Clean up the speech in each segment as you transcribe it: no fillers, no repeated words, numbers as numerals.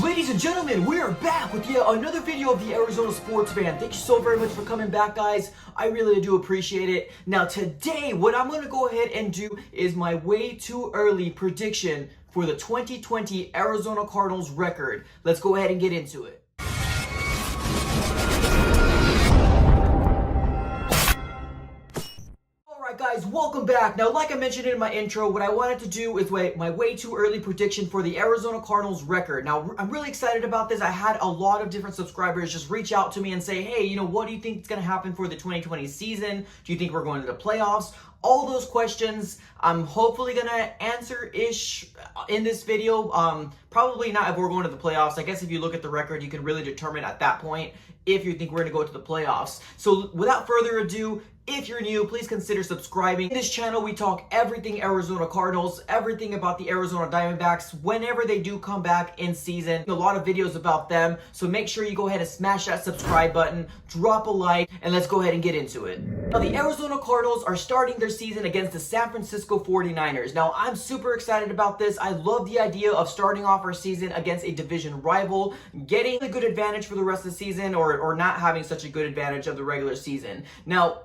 Ladies and gentlemen, we are back with yet another video of the Arizona Sports Fan. Thank you so very much for coming back, guys. I really do appreciate it. Now today, what I'm going to go ahead and do is my way too early prediction for the 2020 Arizona Cardinals record. Let's go ahead and get into it. Guys, welcome back. Now, like I mentioned in my intro, what I wanted to do is my way too early prediction for the Arizona Cardinals record. Now, I'm really excited about this. I had a lot of different subscribers just reach out to me and say, hey, what do you think is going to happen for the 2020 season? Do you think we're going to the playoffs? All those questions I'm hopefully going to answer-ish in this video. Probably not if we're going to the playoffs. I guess if you look at the record, you can really determine at that point if you think we're going to go to the playoffs. So without further ado, if you're new, please consider subscribing. In this channel, we talk everything Arizona Cardinals, everything about the Arizona Diamondbacks whenever they do come back in season. A lot of videos about them, so make sure you go ahead and smash that subscribe button, drop a like, and let's go ahead and get into it. Now, the Arizona Cardinals are starting their season against the San Francisco 49ers. Now, I'm super excited about this. I love the idea of starting off our season against a division rival, getting a good advantage for the rest of the season, or not having such a good advantage of the regular season. Now,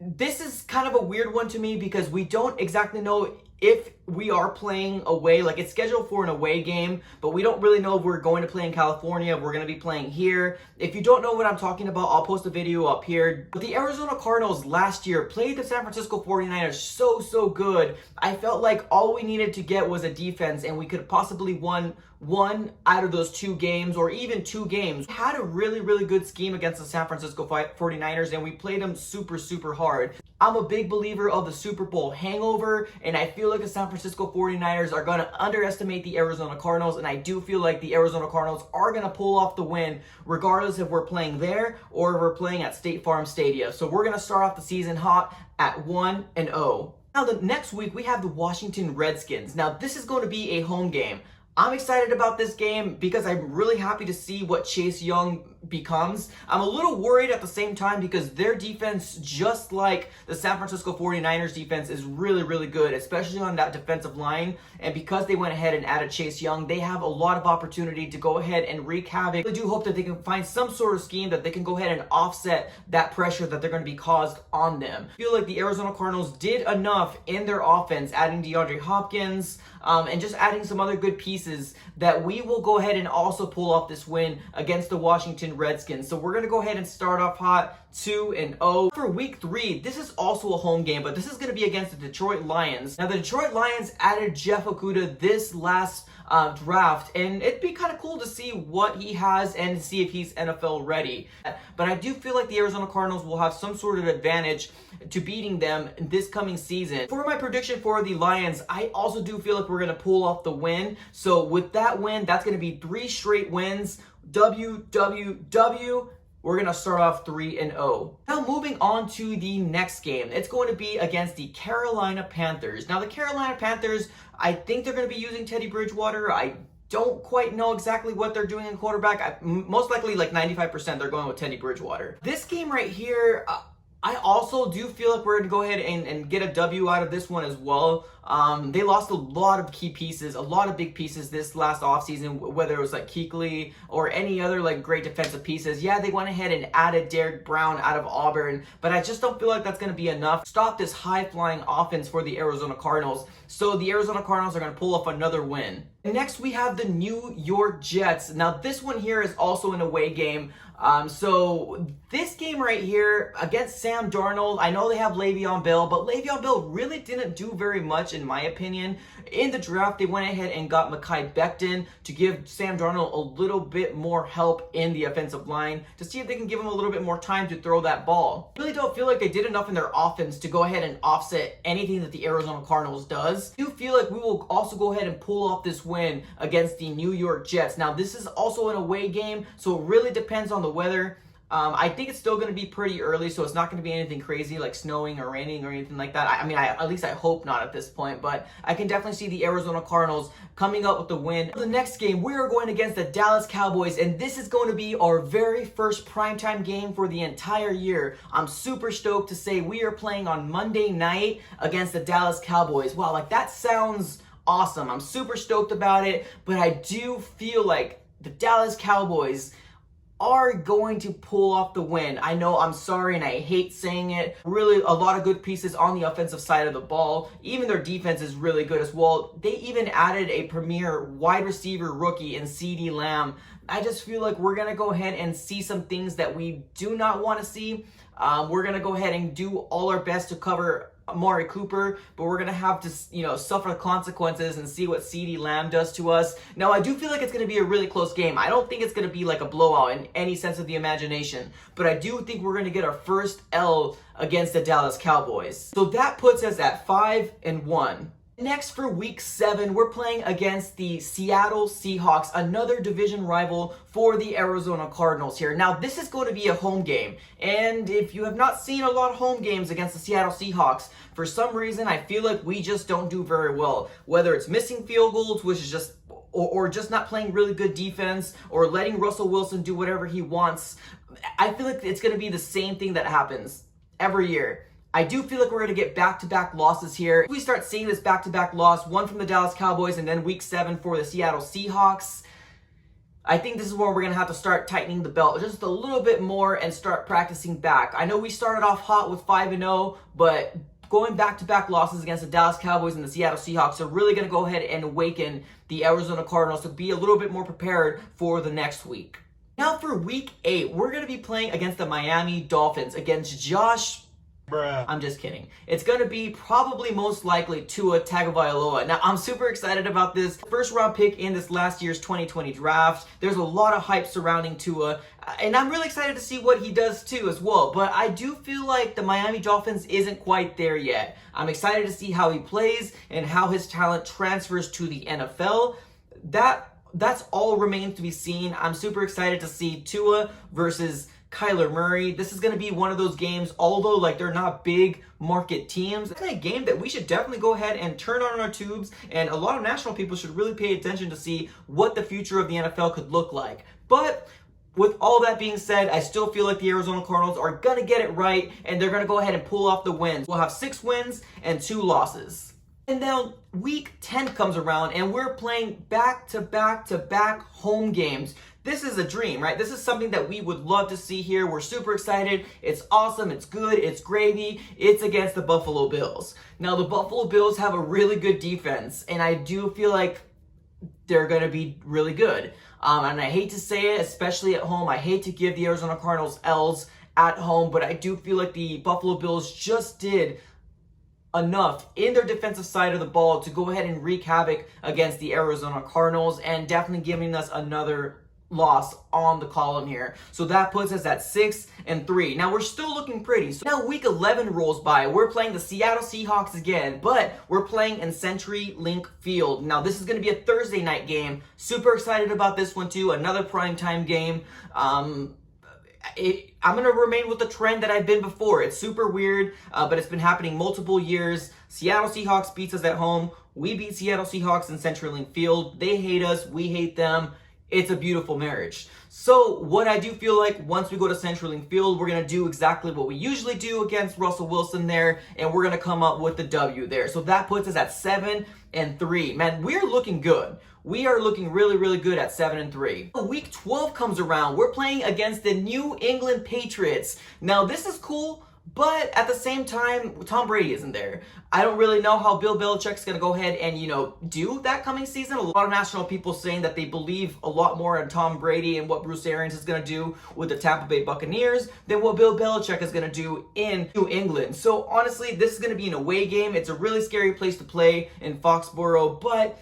this is kind of a weird one to me because we don't exactly know if we are playing away. Like, it's scheduled for an away game, but we don't really know if we're going to play in California, if we're going to be playing here. If you don't know what I'm talking about, I'll post a video up here. But the Arizona Cardinals last year played the San Francisco 49ers so good. I felt like all we needed to get was a defense, and we could have possibly won one out of those two games, or even two games. We had a really good scheme against the San Francisco 49ers, and we played them super hard. I'm a big believer of the Super Bowl hangover, and I feel like the San Francisco 49ers are going to underestimate the Arizona Cardinals, and I do feel like the Arizona Cardinals are going to pull off the win, regardless if we're playing there or if we're playing at State Farm Stadium. So we're going to start off the season hot at 1-0. Now, the next week, we have the Washington Redskins. Now, this is going to be a home game. I'm excited about this game because I'm really happy to see what Chase Young becomes. I'm a little worried at the same time because their defense, just like the San Francisco 49ers defense, is really good, especially on that defensive line. And because they went ahead and added Chase Young, they have a lot of opportunity to go ahead and wreak havoc. I do hope that they can find some sort of scheme that they can go ahead and offset that pressure that they're going to be caused on them. I feel like the Arizona Cardinals did enough in their offense, adding DeAndre Hopkins, and just adding some other good pieces, that we will go ahead and also pull off this win against the Washington Redskins. So we're going to go ahead and start off hot 2-0. For week 3, this is also a home game, but this is going to be against the Detroit Lions. Now, the Detroit Lions added Jeff Okudah this last draft, and it'd be kind of cool to see what he has and see if he's NFL ready. But I do feel like the Arizona Cardinals will have some sort of advantage to beating them this coming season. For my prediction for the Lions, I also do feel like we're going to pull off the win. So with that win, that's going to be 3 straight wins. WWW. We're going to start off 3-0. Now, moving on to the next game. It's going to be against the Carolina Panthers. Now, the Carolina Panthers, I think they're going to be using Teddy Bridgewater. I don't quite know exactly what they're doing in quarterback. Most likely, like 95%, they're going with Teddy Bridgewater. This game right here, I also do feel like we're going to go ahead and get a W out of this one as well. They lost a lot of key pieces, a lot of big pieces this last offseason, whether it was like Kuechly or any other like great defensive pieces. Yeah, they went ahead and added Derrick Brown out of Auburn, but I just don't feel like that's going to be enough to stop this high-flying offense for the Arizona Cardinals. So the Arizona Cardinals are going to pull off another win. And next, we have the New York Jets. Now, this one here is also an away game. So this game right here against Sam Darnold, I know they have Le'Veon Bell, but Le'Veon Bell really didn't do very much in my opinion. In the draft, they went ahead and got Mekhi Becton to give Sam Darnold a little bit more help in the offensive line to see if they can give him a little bit more time to throw that ball. I really don't feel like they did enough in their offense to go ahead and offset anything that the Arizona Cardinals does. I do feel like we will also go ahead and pull off this win against the New York Jets. Now, this is also an away game, so it really depends on the weather. I think it's still going to be pretty early, so it's not going to be anything crazy like snowing or raining or anything like that. At least I hope not at this point, but I can definitely see the Arizona Cardinals coming up with the win. The next game, we are going against the Dallas Cowboys, and this is going to be our very first primetime game for the entire year. I'm super stoked to say we are playing on Monday night against the Dallas Cowboys. Wow, like that sounds awesome. I'm super stoked about it, but I do feel like the Dallas Cowboys are going to pull off the win. I know, I'm sorry, and I hate saying it. Really, a lot of good pieces on the offensive side of the ball. Even their defense is really good as well. They even added a premier wide receiver rookie in CeeDee Lamb. I just feel like we're going to go ahead and see some things that we do not want to see. We're going to go ahead and do all our best to cover Amari Cooper, but we're going to have to, suffer the consequences and see what CeeDee Lamb does to us. Now, I do feel like it's going to be a really close game. I don't think it's going to be like a blowout in any sense of the imagination, but I do think we're going to get our first L against the Dallas Cowboys. So that puts us at 5-1. Next, for week 7, we're playing against the Seattle Seahawks, another division rival for the Arizona Cardinals here. Now, this is going to be a home game, and if you have not seen a lot of home games against the Seattle Seahawks, for some reason, I feel like we just don't do very well. Whether it's missing field goals, which is just or just not playing really good defense, or letting Russell Wilson do whatever he wants. I feel like it's going to be the same thing that happens every year. I do feel like we're going to get back-to-back losses here. If we start seeing this back-to-back loss, one from the Dallas Cowboys and then week 7 for the Seattle Seahawks, I think this is where we're going to have to start tightening the belt just a little bit more and start practicing back. I know we started off hot with 5-0, but going back-to-back losses against the Dallas Cowboys and the Seattle Seahawks are really going to go ahead and awaken the Arizona Cardinals to be a little bit more prepared for the next week. Now for week 8, we're going to be playing against the Miami Dolphins, against Josh... I'm just kidding. It's going to be probably most likely Tua Tagovailoa. Now, I'm super excited about this. First round pick in this last year's 2020 draft. There's a lot of hype surrounding Tua, and I'm really excited to see what he does too as well. But I do feel like the Miami Dolphins isn't quite there yet. I'm excited to see how he plays and how his talent transfers to the NFL. That's all remains to be seen. I'm super excited to see Tua versus Kyler Murray. This is going to be one of those games, although like they're not big market teams, it's a game that we should definitely go ahead and turn on our tubes, and a lot of national people should really pay attention to see what the future of the NFL could look like. But with all that being said, I still feel like the Arizona Cardinals are going to get it right, and they're going to go ahead and pull off the wins. We'll have 6 wins and 2 losses. And now week 10 comes around, and we're playing back-to-back home games. This is a dream, right? This is something that we would love to see here. We're super excited. It's awesome. It's good. It's gravy. It's against the Buffalo Bills. Now, the Buffalo Bills have a really good defense, and I do feel like they're going to be really good. And I hate to say it, especially at home. I hate to give the Arizona Cardinals L's at home, but I do feel like the Buffalo Bills just did enough in their defensive side of the ball to go ahead and wreak havoc against the Arizona Cardinals, and definitely giving us another loss on the column here. So that puts us at 6-3. Now we're still looking pretty. So now week 11 rolls by. We're playing the Seattle Seahawks again, but we're playing in CenturyLink Field. Now this is going to be a Thursday night game. Super excited about this one too. Another primetime game. I'm going to remain with the trend that I've been before. It's super weird, but it's been happening multiple years. Seattle Seahawks beats us at home. We beat Seattle Seahawks in CenturyLink Field. They hate us. We hate them. It's a beautiful marriage. So what I do feel like once we go to CenturyLink Field, we're going to do exactly what we usually do against Russell Wilson there, and we're going to come up with the W there. So that puts us at 7-3. Man, we're looking good. We are looking really, really good at 7-3. Week 12 comes around. We're playing against the New England Patriots. Now, this is cool, but at the same time, Tom Brady isn't there. I don't really know how Bill Belichick's going to go ahead and, do that coming season. A lot of national people saying that they believe a lot more in Tom Brady and what Bruce Arians is going to do with the Tampa Bay Buccaneers than what Bill Belichick is going to do in New England. So honestly, this is going to be an away game. It's a really scary place to play in Foxborough, but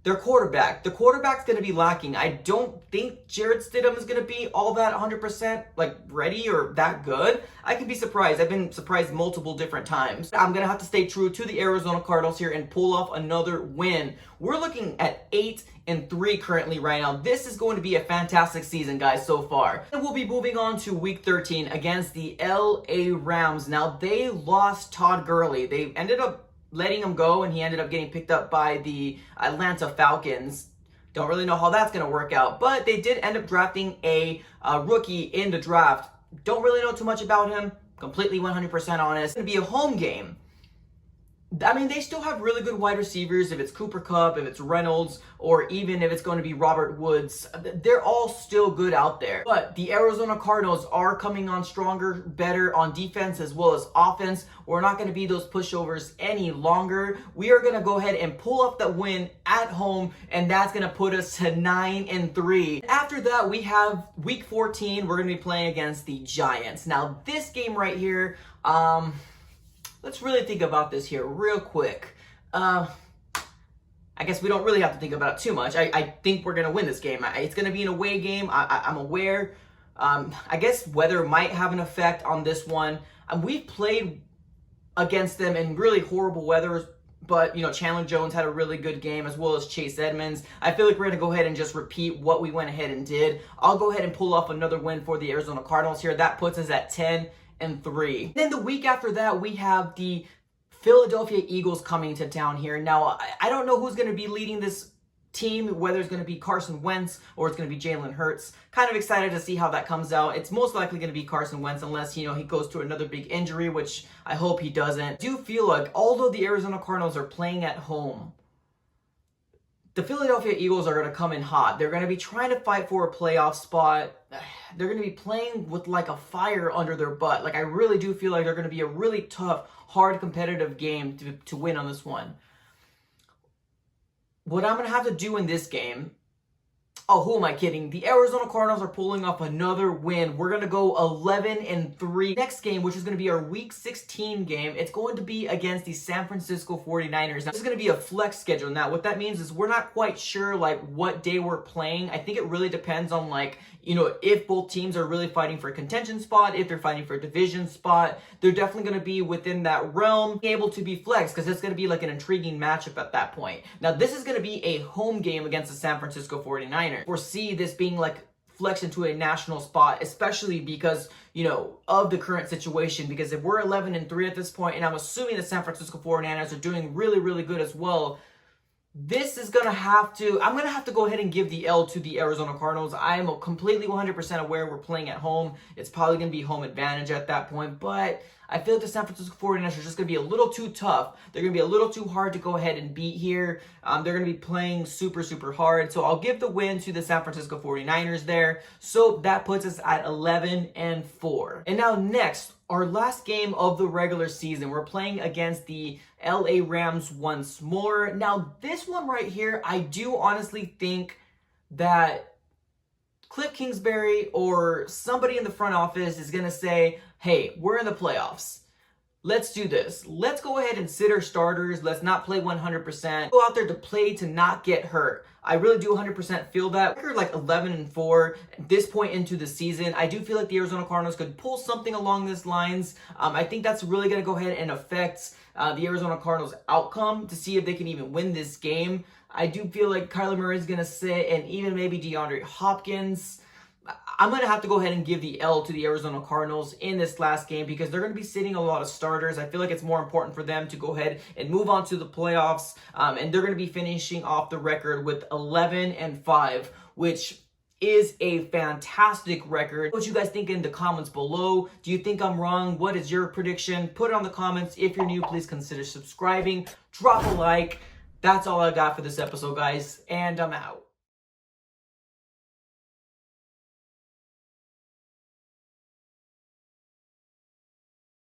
the quarterback's going to be lacking. I don't think Jarrett Stidham is going to be all that 100% ready or that good. I can be surprised. I've been surprised multiple different times. I'm going to have to stay true to the Arizona Cardinals here and pull off another win. We're looking at 8-3 currently right now. This is going to be a fantastic season, guys, so far. And we'll be moving on to week 13 against the LA Rams. Now, they lost Todd Gurley. They ended up letting him go, and he ended up getting picked up by the Atlanta Falcons. Don't really know how that's going to work out, but they did end up drafting a rookie in the draft. Don't really know too much about him. Completely 100% honest. It's going to be a home game. I mean, they still have really good wide receivers. If it's Cooper Kupp, if it's Reynolds, or even if it's going to be Robert Woods, they're all still good out there. But the Arizona Cardinals are coming on stronger, better on defense as well as offense. We're not going to be those pushovers any longer. We are going to go ahead and pull up that win at home, and that's going to put us to 9-3. After that, we have week 14. We're going to be playing against the Giants. Now, this game right here, let's really think about this here real quick. I guess we don't really have to think about it too much. I think we're going to win this game. It's going to be an away game. I'm aware. I guess weather might have an effect on this one. We've played against them in really horrible weather, but, Chandler Jones had a really good game as well as Chase Edmonds. I feel like we're going to go ahead and just repeat what we went ahead and did. I'll go ahead and pull off another win for the Arizona Cardinals here. That puts us at 10-3. Then the week after that, we have the Philadelphia Eagles coming to town here. Now, I don't know who's going to be leading this team, whether it's going to be Carson Wentz or it's going to be Jalen Hurts. Kind of excited to see how that comes out. It's most likely going to be Carson Wentz unless, he goes to another big injury, which I hope he doesn't. I do feel like, although the Arizona Cardinals are playing at home, the Philadelphia Eagles are going to come in hot. They're going to be trying to fight for a playoff spot. They're going to be playing with like a fire under their butt. Like, I really do feel like they're going to be a really tough, hard, competitive game to win on this one. What I'm going to have to do in this game, who am I kidding? The Arizona Cardinals are pulling off another win. We're going to go 11-3. Next game, which is going to be our Week 16 game, it's going to be against the San Francisco 49ers. Now, this is going to be a flex schedule. Now, what that means is we're not quite sure, what day we're playing. I think it really depends on, if both teams are really fighting for a contention spot, if they're fighting for a division spot. They're definitely going to be within that realm, able to be flexed, because it's going to be an intriguing matchup at that point. Now, this is going to be a home game against the San Francisco 49ers. Foresee this being flexed into a national spot, especially because, of the current situation. Because if we're 11-3 at this point, and I'm assuming the San Francisco 49ers are doing really, really good as well, this is I'm going to have to go ahead and give the L to the Arizona Cardinals. I am completely 100% aware we're playing at home. It's probably going to be home advantage at that point, but I feel like the San Francisco 49ers are just going to be a little too tough. They're going to be a little too hard to go ahead and beat here. They're going to be playing super, super hard. So I'll give the win to the San Francisco 49ers there. So that puts us at 11-4. And now next, our last game of the regular season, we're playing against the LA Rams once more. Now, this one right here, I do honestly think that Cliff Kingsbury or somebody in the front office is going to say, hey, we're in the playoffs. Let's do this. Let's go ahead and sit our starters. Let's not play 100%. Go out there to play to not get hurt. I really do 100% feel that. We're 11-4 at this point into the season. I do feel like the Arizona Cardinals could pull something along these lines. I think that's really going to go ahead and affect the Arizona Cardinals' outcome to see if they can even win this game. I do feel like Kyler Murray is going to sit, and even maybe DeAndre Hopkins. I'm going to have to go ahead and give the L to the Arizona Cardinals in this last game because they're going to be sitting a lot of starters. I feel like it's more important for them to go ahead and move on to the playoffs, and they're going to be finishing off the record with 11-5, which is a fantastic record. What you guys think in the comments below? Do you think I'm wrong? What is your prediction? Put it on the comments. If you're new, please consider subscribing. Drop a like. That's all I got for this episode, guys, and I'm out.